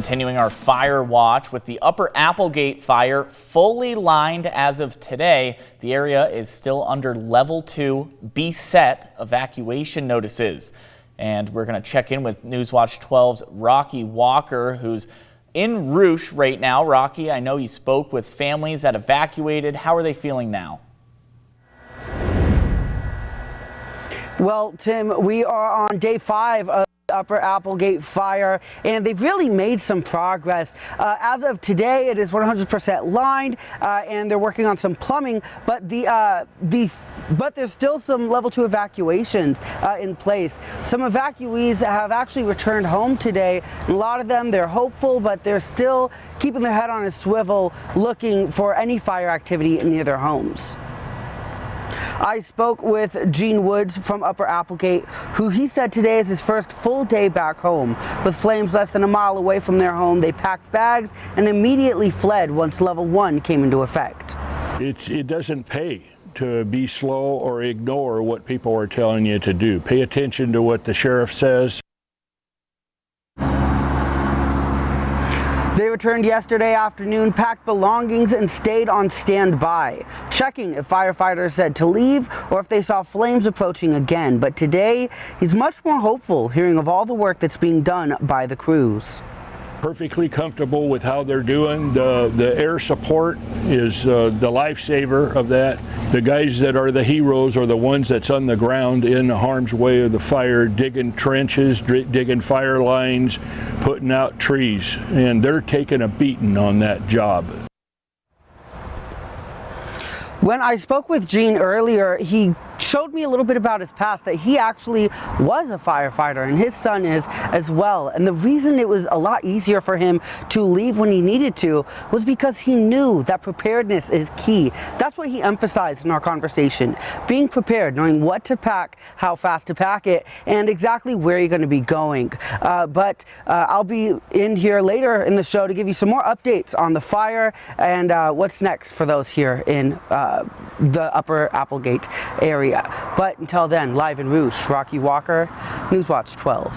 Continuing our fire watch with the Upper Applegate Fire fully lined as of today. The area is still under level 2 B set evacuation notices. And we're going to check in with Newswatch 12's Rocky Walker, who's in Rouge right now. Rocky, I know you spoke with families that evacuated. How are they feeling now? Well, Tim, we are on day 5 of Upper Applegate Fire, and they've really made some progress. As of today, it is 100% lined, and they're working on some plumbing, but but there's still some level 2 evacuations in place. Some evacuees have actually returned home today. A lot of them, they're hopeful, but they're still keeping their head on a swivel, looking for any fire activity near their homes. I spoke with Gene Woods from Upper Applegate, who he said today is his first full day back home. With flames less than a mile away from their home, they packed bags and immediately fled once level 1 came into effect. It doesn't pay to be slow or ignore what people are telling you to do. Pay attention to what the sheriff says. They returned yesterday afternoon, packed belongings, and stayed on standby, checking if firefighters said to leave or if they saw flames approaching again. But today, he's much more hopeful, hearing of all the work that's being done by the crews. Perfectly comfortable with how they're doing. The air support is the lifesaver of that. The guys that are the heroes are the ones that's on the ground in harm's way of the fire, digging trenches, digging fire lines, putting out trees, and they're taking a beating on that job. When I spoke with Gene earlier, he showed me a little bit about his past, that he actually was a firefighter and his son is as well. And the reason it was a lot easier for him to leave when he needed to was because he knew that preparedness is key. That's what he emphasized in our conversation. Being prepared, knowing what to pack, how fast to pack it, and exactly where you're going to be going. But I'll be in here later in the show to give you some more updates on the fire and what's next for those here in the Upper Applegate area. But until then, live in Rouge, Rocky Walker, Newswatch 12.